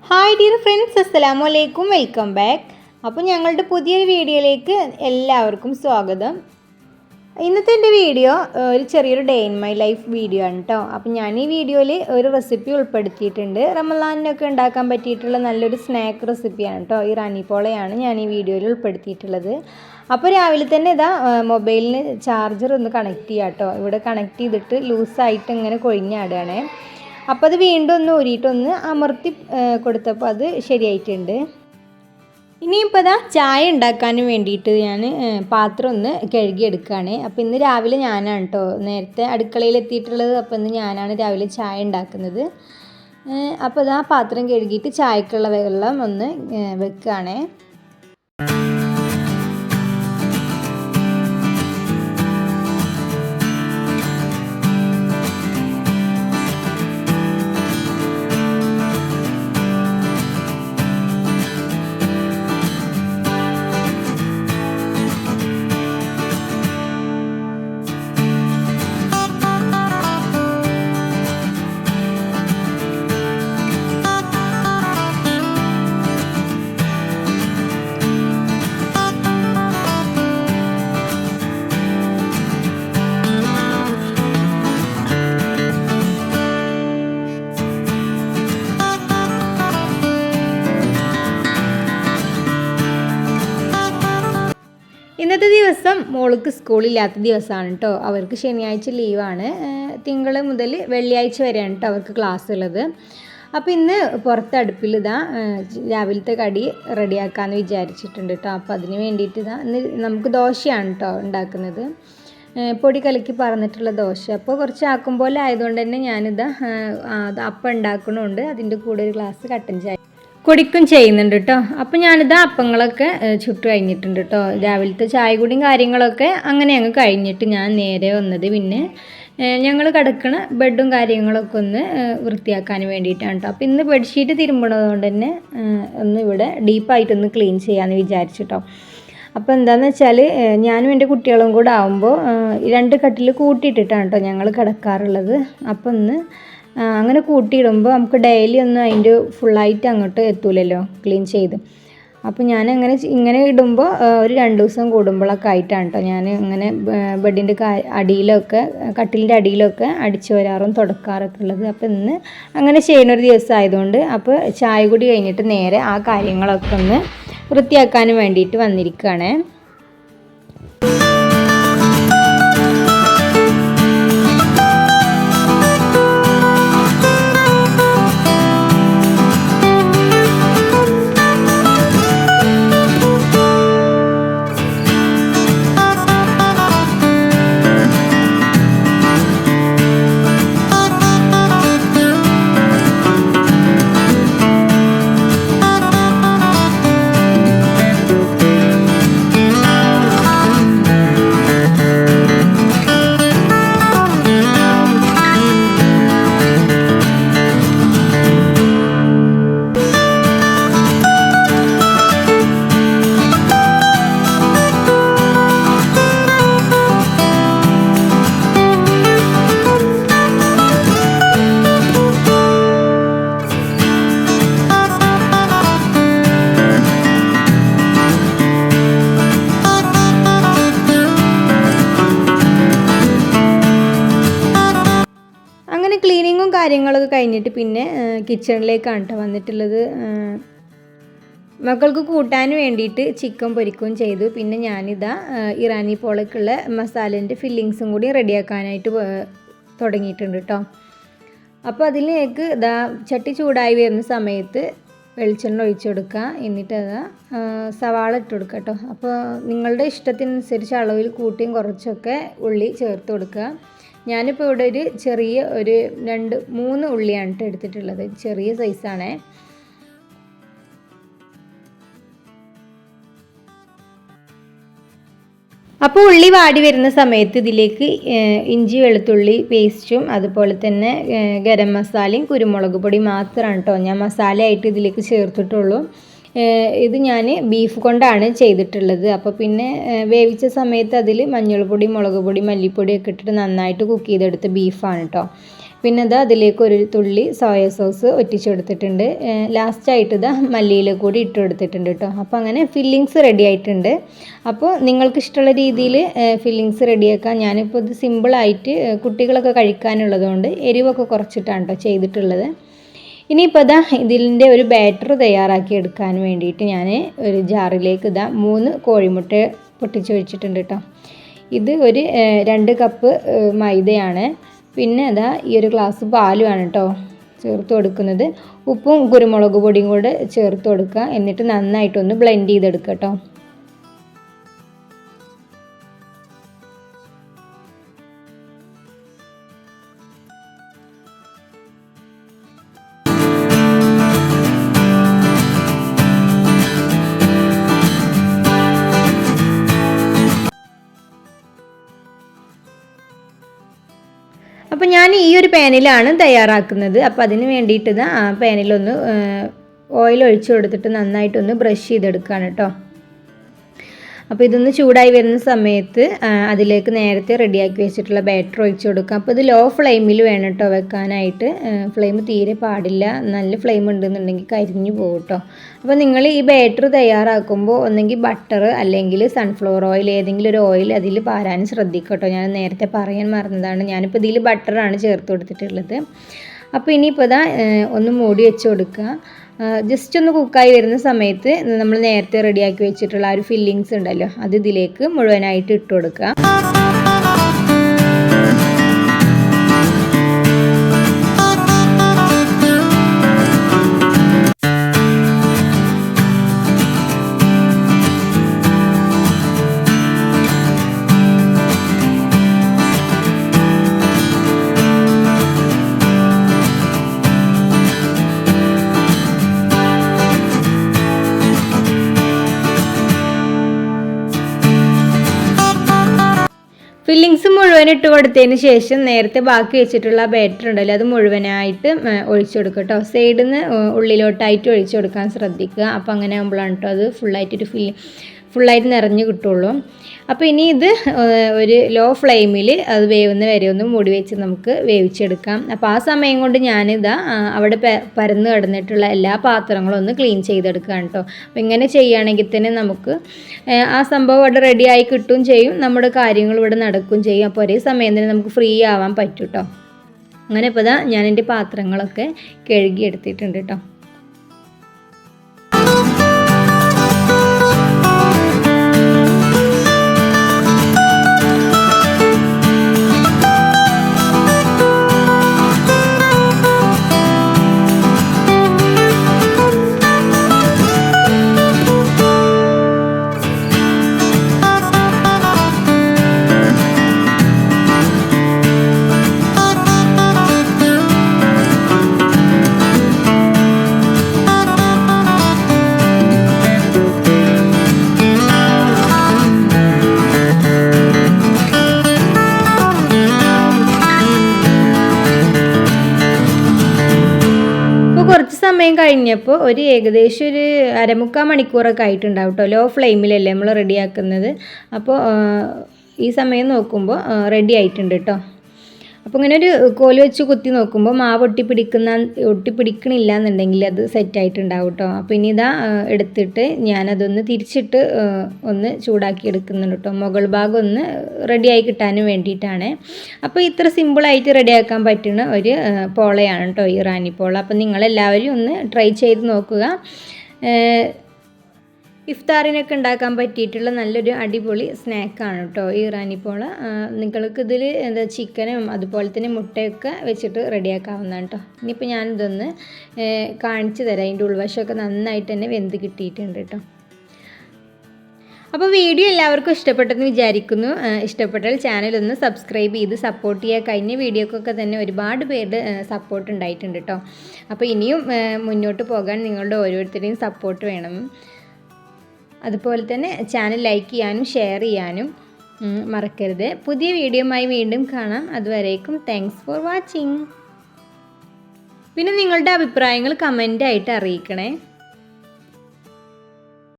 Hi dear friends, അസ്സലാമു അലൈക്കും. Welcome back. അപ്പോൾ ഞങ്ങളുടെ പുതിയൊരു വീഡിയോയിലേക്ക് എല്ലാവർക്കും സ്വാഗതം. ഇന്നത്തെ എൻ്റെ വീഡിയോ ഒരു ചെറിയൊരു day in my life video ആണ് കേട്ടോ. അപ്പോൾ ഞാൻ ഈ വീഡിയോയിൽ ഒരു റെസിപ്പി ഉൾപ്പെടുത്തിയിട്ടുണ്ട്. റമളാനിനൊക്കെ ഉണ്ടാക്കാൻ പറ്റിയിട്ടുള്ള നല്ലൊരു സ്നാക്ക് റെസിപ്പിയാണ് കേട്ടോ. ഇറാനി പോളയാണ് ഞാൻ ഈ വീഡിയോയിൽ ഉൾപ്പെടുത്തിയിട്ടുള്ളത്. അപ്പോൾ രാവിലെ തന്നെ ഇതാ മൊബൈലിന് ചാർജർ ഒന്ന് കണക്ട് ചെയ്യാം കേട്ടോ. ഇവിടെ കണക്ട് ചെയ്തിട്ട് ലൂസായിട്ട് ഇങ്ങനെ കൊഴിഞ്ഞാടുകയാണേ. അപ്പോൾ അത് വീണ്ടും ഒന്ന് ഊരിയിട്ടൊന്ന് അമർത്തി കൊടുത്തപ്പോൾ അത് ശരിയായിട്ടുണ്ട്. ഇനിയിപ്പോൾ അതാ ചായ ഉണ്ടാക്കാനും വേണ്ടിയിട്ട് ഞാൻ പാത്രം ഒന്ന് കഴുകിയെടുക്കുകയാണ്. അപ്പോൾ ഇന്ന് രാവിലെ ഞാനാണ് കേട്ടോ നേരത്തെ അടുക്കളയിൽ എത്തിയിട്ടുള്ളത്. അപ്പോൾ ഇന്ന് ഞാനാണ് രാവിലെ ചായ ഉണ്ടാക്കുന്നത്. അപ്പോൾ അതാ പാത്രം കഴുകിയിട്ട് ചായക്കുള്ള വെള്ളം ഒന്ന് വെക്കുകയാണേ. ഇന്നത്തെ ദിവസം മോൾക്ക് സ്കൂളില്ലാത്ത ദിവസമാണ് കേട്ടോ. അവർക്ക് ശനിയാഴ്ച ലീവാണ്. തിങ്കൾ മുതൽ വെള്ളിയാഴ്ച വരെയാണ് കേട്ടോ അവർക്ക് ക്ലാസ് ഉള്ളത്. അപ്പോൾ ഇന്ന് പുറത്ത് അടുപ്പിൽ ഇതാ രാവിലത്തെ കടി റെഡിയാക്കാമെന്ന് വിചാരിച്ചിട്ടുണ്ട് കേട്ടോ. അപ്പോൾ അതിന് വേണ്ടിയിട്ട് ഇതാ ഇന്ന് നമുക്ക് ദോശയാണ് കേട്ടോ ഉണ്ടാക്കുന്നത്. പൊടി കലക്കി പറന്നിട്ടുള്ള ദോശ. അപ്പോൾ കുറച്ച് ആക്കും പോലെ ആയതുകൊണ്ട് തന്നെ ഞാനിതാ അപ്പം ഉണ്ടാക്കണമുണ്ട്. അതിൻ്റെ കൂടെ ഒരു ഗ്ലാസ് കട്ടൻ ചായ കുടിക്കും ചെയ്യുന്നുണ്ട് കേട്ടോ. അപ്പോൾ ഞാനിത് അപ്പങ്ങളൊക്കെ ചുട്ട് കഴിഞ്ഞിട്ടുണ്ട് കേട്ടോ. രാവിലത്തെ ചായ കുടിയും കാര്യങ്ങളൊക്കെ അങ്ങനെ അങ്ങ് കഴിഞ്ഞിട്ട് ഞാൻ നേരെ വന്നത് പിന്നെ ഞങ്ങൾ കിടക്കണ ബെഡും കാര്യങ്ങളൊക്കെ ഒന്ന് വൃത്തിയാക്കാൻ വേണ്ടിയിട്ടാണ് കേട്ടോ. അപ്പോൾ ഇന്ന് ബെഡ്ഷീറ്റ് തിരുമ്പണത് കൊണ്ട് തന്നെ ഒന്ന് ഇവിടെ ഡീപ്പായിട്ടൊന്ന് ക്ലീൻ ചെയ്യാമെന്ന് വിചാരിച്ചിട്ടോ. അപ്പോൾ എന്താണെന്ന് വെച്ചാൽ ഞാനും എൻ്റെ കുട്ടികളും കൂടെ ആകുമ്പോൾ 2 കട്ടിൽ കൂട്ടിയിട്ടിട്ടാണ് കേട്ടോ ഞങ്ങൾ കിടക്കാറുള്ളത്. അപ്പോൾ ഒന്ന് അങ്ങനെ കൂട്ടിയിടുമ്പോൾ നമുക്ക് ഡെയിലി ഒന്നും അതിൻ്റെ ഫുള്ളായിട്ട് അങ്ങോട്ട് എത്തൂലല്ലോ ക്ലീൻ ചെയ്ത്. അപ്പോൾ ഞാനങ്ങനെ ഇങ്ങനെ ഇടുമ്പോൾ ഒരു 2 ദിവസം കൂടുമ്പോഴൊക്കെ ആയിട്ടാണ് കേട്ടോ ഞാൻ ഇങ്ങനെ ബെഡിൻ്റെ അടിയിലൊക്കെ കട്ടിലിൻ്റെ അടിയിലൊക്കെ അടിച്ചു വരാറും തുടക്കാറൊക്കെ ഉള്ളത്. അപ്പോൾ ഇന്ന് അങ്ങനെ ചെയ്യുന്നൊരു ദിവസം ആയതുകൊണ്ട് അപ്പോൾ ചായ കുടി കഴിഞ്ഞിട്ട് നേരെ ആ കാര്യങ്ങളൊക്കെ ഒന്ന് വൃത്തിയാക്കാനും വേണ്ടിയിട്ട് വന്നിരിക്കുകയാണ്. ക്ലീനിങ്ങും കാര്യങ്ങളൊക്കെ കഴിഞ്ഞിട്ട് പിന്നെ കിച്ചണിലേക്കാണ് കേട്ടോ വന്നിട്ടുള്ളത്. മക്കൾക്ക് കൂട്ടാൻ വേണ്ടിയിട്ട് ചിക്കൻ പൊരിക്കുകയും ചെയ്തു. പിന്നെ ഞാനിതാ ഇറാനി പോളക്കുള്ള മസാലേൻ്റെ ഫില്ലിങ്സും കൂടി റെഡിയാക്കാനായിട്ട് തുടങ്ങിയിട്ടുണ്ട് കേട്ടോ. അപ്പോൾ അതിലേക്ക് ഇതാ ചട്ടി ചൂടായി വരുന്ന സമയത്ത് വെളിച്ചെണ്ണ ഒഴിച്ചു കൊടുക്കുക. എന്നിട്ട് അതാ സവാള ഇട്ട് കൊടുക്കുക കേട്ടോ. അപ്പോൾ നിങ്ങളുടെ ഇഷ്ടത്തിനനുസരിച്ച് അളവിൽ കൂട്ടിയും കുറച്ചൊക്കെ ഉള്ളി ചേർത്ത് കൊടുക്കുക. ഞാനിപ്പോൾ ഇവിടെ ഒരു ചെറിയ ഒരു 2-3 ഉള്ളിയാണ് കേട്ടോ എടുത്തിട്ടുള്ളത്. ചെറിയ സൈസാണേ. അപ്പോൾ ഉള്ളി വാടി വരുന്ന സമയത്ത് ഇതിലേക്ക് ഇഞ്ചി വെളുത്തുള്ളി പേസ്റ്റും അതുപോലെ തന്നെ ഗരം മസാലയും കുരുമുളക് പൊടി മാത്രമാണ് കേട്ടോ ഞാൻ മസാലയായിട്ട് ഇതിലേക്ക് ചേർത്തിട്ടുള്ളൂ. ഇത് ഞാൻ ബീഫ് കൊണ്ടാണ് ചെയ്തിട്ടുള്ളത്. അപ്പോൾ പിന്നെ വേവിച്ച സമയത്ത് അതിൽ മഞ്ഞൾപ്പൊടി മുളക് പൊടി മല്ലിപ്പൊടിയൊക്കെ ഇട്ടിട്ട് നന്നായിട്ട് കുക്ക് ചെയ്തെടുത്ത ബീഫാണ് കേട്ടോ. പിന്നെ ഇതാ അതിലേക്ക് ഒരു തുള്ളി സോയ സോസ് ഒറ്റിച്ച് കൊടുത്തിട്ടുണ്ട്. ലാസ്റ്റായിട്ട് ഇതാ മല്ലിയില കൂടി ഇട്ട് കൊടുത്തിട്ടുണ്ട് കേട്ടോ. അപ്പോൾ അങ്ങനെ ഫില്ലിങ്സ് റെഡി ആയിട്ടുണ്ട്. അപ്പോൾ നിങ്ങൾക്ക് ഇഷ്ടമുള്ള രീതിയിൽ ഫില്ലിങ്സ് റെഡിയാക്കാം. ഞാനിപ്പോൾ ഇത് സിമ്പിളായിട്ട് കുട്ടികളൊക്കെ കഴിക്കാനുള്ളതുകൊണ്ട് എരിവൊക്കെ കുറച്ചിട്ടാണ് കേട്ടോ ചെയ്തിട്ടുള്ളത്. ഇനിയിപ്പോൾ ഇതാ ഇതിൻ്റെ ഒരു ബാറ്റർ തയ്യാറാക്കി എടുക്കാൻ വേണ്ടിയിട്ട് ഞാൻ ഒരു ജാറിലേക്ക് ഇതാ 3 കോഴിമുട്ട പൊട്ടിച്ച് വെച്ചിട്ടുണ്ട് കേട്ടോ. ഇത് ഒരു 2 കപ്പ് മൈദയാണ്. പിന്നെ അതാ ഈ ഒരു ഗ്ലാസ് പാലുമാണ് കേട്ടോ ചേർത്ത് കൊടുക്കുന്നത്. ഉപ്പും കുരുമുളക് പൊടിയും കൂടെ ചേർത്ത് കൊടുക്കുക. എന്നിട്ട് നന്നായിട്ടൊന്ന് ബ്ലെൻഡ് ചെയ്തെടുക്കുക കേട്ടോ. അപ്പോൾ ഞാൻ ഈ ഒരു പാനിലാണ് തയ്യാറാക്കുന്നത്. അപ്പോൾ അതിന് വേണ്ടിയിട്ട് ആ പാനിലൊന്ന് ഓയിൽ ഒഴിച്ച് കൊടുത്തിട്ട് നന്നായിട്ടൊന്ന് ബ്രഷ് ചെയ്തെടുക്കുകയാണ് കേട്ടോ. അപ്പോൾ ഇതൊന്ന് ചൂടായി വരുന്ന സമയത്ത് അതിലേക്ക് നേരത്തെ റെഡിയാക്കി വെച്ചിട്ടുള്ള ബാറ്റർ ഒഴിച്ച് കൊടുക്കാം. അപ്പോൾ ഇത് ലോ ഫ്ലെയിമിൽ വേണം കേട്ടോ വെക്കാനായിട്ട്. ഫ്ലെയിം തീരെ പാടില്ല. നല്ല ഫ്ലെയിം ഉണ്ടെന്നുണ്ടെങ്കിൽ കരിഞ്ഞു പോകും കേട്ടോ. അപ്പോൾ നിങ്ങൾ ഈ ബാറ്റർ തയ്യാറാക്കുമ്പോൾ ഒന്നെങ്കിൽ ബട്ടർ അല്ലെങ്കിൽ സൺഫ്ലവർ ഓയിൽ ഏതെങ്കിലും ഒരു ഓയിൽ അതിൽ പാരാൻ ശ്രദ്ധിക്കുക കേട്ടോ. ഞാൻ നേരത്തെ പറയാൻ മറന്നതാണ്. ഞാനിപ്പോൾ ഇതിൽ ബട്ടറാണ് ചേർത്ത് കൊടുത്തിട്ടുള്ളത്. അപ്പോൾ ഇനിയിപ്പോൾ ഇതാ ഒന്ന് മൂടി വെച്ച് കൊടുക്കുക. ജസ്റ്റ് ഒന്ന് കുക്കായി വരുന്ന സമയത്ത് നമ്മൾ നേരത്തെ റെഡിയാക്കി വെച്ചിട്ടുള്ള ആ ഒരു ഫില്ലിങ്സ് ഉണ്ടല്ലോ അത് ഇതിലേക്ക് മുഴുവനായിട്ട് ഇട്ട് കൊടുക്കുക. ഫില്ലിങ്സ് മുഴുവൻ ഇട്ട് കൊടുത്തതിന് ശേഷം നേരത്തെ ബാക്കി വെച്ചിട്ടുള്ള ബാറ്റർ ഉണ്ടല്ലോ അത് മുഴുവനായിട്ട് ഒഴിച്ചു കൊടുക്കുക കേട്ടോ. സൈഡിൽ നിന്ന് ഉള്ളിലോട്ടായിട്ട് ഒഴിച്ചു കൊടുക്കാൻ ശ്രദ്ധിക്കുക. അപ്പോൾ അങ്ങനെ ആകുമ്പോഴാണ് കേട്ടോ അത് ഫുള്ളായിട്ട് നിറഞ്ഞ് കിട്ടുള്ളൂ. അപ്പോൾ ഇനി ഇത് ഒരു ലോ ഫ്ലെയിമിൽ അത് വേവുന്ന വരെ ഒന്ന് മൂടി വെച്ച് നമുക്ക് വേവിച്ചെടുക്കാം. അപ്പോൾ ആ സമയം കൊണ്ട് ഞാനിതാ അവിടെ പരന്ന് കിടന്നിട്ടുള്ള എല്ലാ പാത്രങ്ങളും ഒന്ന് ക്ലീൻ ചെയ്തെടുക്കുകയാണ് കേട്ടോ. അപ്പോൾ ഇങ്ങനെ ചെയ്യുകയാണെങ്കിൽ തന്നെ നമുക്ക് ആ സംഭവം അവിടെ റെഡിയായി കിട്ടുകയും ചെയ്യും, നമ്മുടെ കാര്യങ്ങൾ ഇവിടെ നടക്കുകയും ചെയ്യും. അപ്പോൾ ഒരേ സമയം തന്നെ നമുക്ക് ഫ്രീ ആവാൻ പറ്റും കേട്ടോ. അങ്ങനെ ഇപ്പോൾ ഇതാ ഞാൻ എൻ്റെ പാത്രങ്ങളൊക്കെ കഴുകി എടുത്തിട്ടുണ്ട് കേട്ടോ. കുറച്ച് സമയം കഴിഞ്ഞപ്പോൾ ഒരു ഏകദേശം ഒരു 1/4 മണിക്കൂറൊക്കെ ആയിട്ടുണ്ടാവും കേട്ടോ. ലോ ഫ്ലെയിമിലല്ലേ നമ്മൾ റെഡിയാക്കുന്നത്. അപ്പോൾ ഈ സമയം നോക്കുമ്പോൾ റെഡി ആയിട്ടുണ്ട് കേട്ടോ. അപ്പോൾ ഇങ്ങനെ ഒരു കോല് വെച്ച് കുത്തി നോക്കുമ്പോൾ മാവ് ഒട്ടിപ്പിടിക്കണില്ല എന്നുണ്ടെങ്കിൽ അത് സെറ്റായിട്ടുണ്ടാവും കേട്ടോ. അപ്പോൾ ഇനി ഇതാ എടുത്തിട്ട് ഞാനതൊന്ന് തിരിച്ചിട്ട് ഒന്ന് ചൂടാക്കി എടുക്കുന്നുണ്ട് കേട്ടോ. മുകൾ ഭാഗം ഒന്ന് റെഡിയായി കിട്ടാനും വേണ്ടിയിട്ടാണ്. അപ്പോൾ ഇത്ര സിമ്പിളായിട്ട് റെഡിയാക്കാൻ പറ്റുന്ന ഒരു പോളയാണ് കേട്ടോ ഈ റാണി പോള. അപ്പോൾ നിങ്ങളെല്ലാവരും ഒന്ന് ട്രൈ ചെയ്ത് നോക്കുക. ഇഫ്താറിനൊക്കെ ഉണ്ടാക്കാൻ പറ്റിയിട്ടുള്ള നല്ലൊരു അടിപൊളി സ്നാക്കാണ് കേട്ടോ ഈ റാണിപ്പോള. നിങ്ങൾക്ക് ഇതിൽ എന്താ ചിക്കനും അതുപോലെ തന്നെ മുട്ടയൊക്കെ വെച്ചിട്ട് റെഡിയാക്കാവുന്നതാണ് കേട്ടോ. ഇനിയിപ്പോൾ ഞാനിതൊന്ന് കാണിച്ചു തരാം. അതിൻ്റെ ഉൾവശമൊക്കെ നന്നായിട്ട് തന്നെ വെന്ത് കിട്ടിയിട്ടുണ്ട് കേട്ടോ. അപ്പോൾ വീഡിയോ എല്ലാവർക്കും ഇഷ്ടപ്പെട്ടെന്ന് വിചാരിക്കുന്നു. ഇഷ്ടപ്പെട്ടാൽ ചാനലൊന്ന് സബ്സ്ക്രൈബ് ചെയ്ത് സപ്പോർട്ട് ചെയ്യുക. കഴിഞ്ഞ വീഡിയോക്കൊക്കെ തന്നെ ഒരുപാട് പേരുടെ സപ്പോർട്ട് ഉണ്ടായിട്ടുണ്ട് കേട്ടോ. അപ്പോൾ ഇനിയും മുന്നോട്ട് പോകാൻ നിങ്ങളുടെ ഓരോരുത്തരുടെയും സപ്പോർട്ട് വേണം. അതുപോലെ തന്നെ ചാനൽ ലൈക്ക് ചെയ്യാനും ഷെയർ ചെയ്യാനും മറക്കരുത്. പുതിയ വീഡിയോയുമായി വീണ്ടും കാണാം. അതുവരേക്കും താങ്ക്സ് ഫോർ വാച്ചിങ്. പിന്നെ നിങ്ങളുടെ അഭിപ്രായങ്ങൾ കമൻ്റായിട്ട് അറിയിക്കണേ.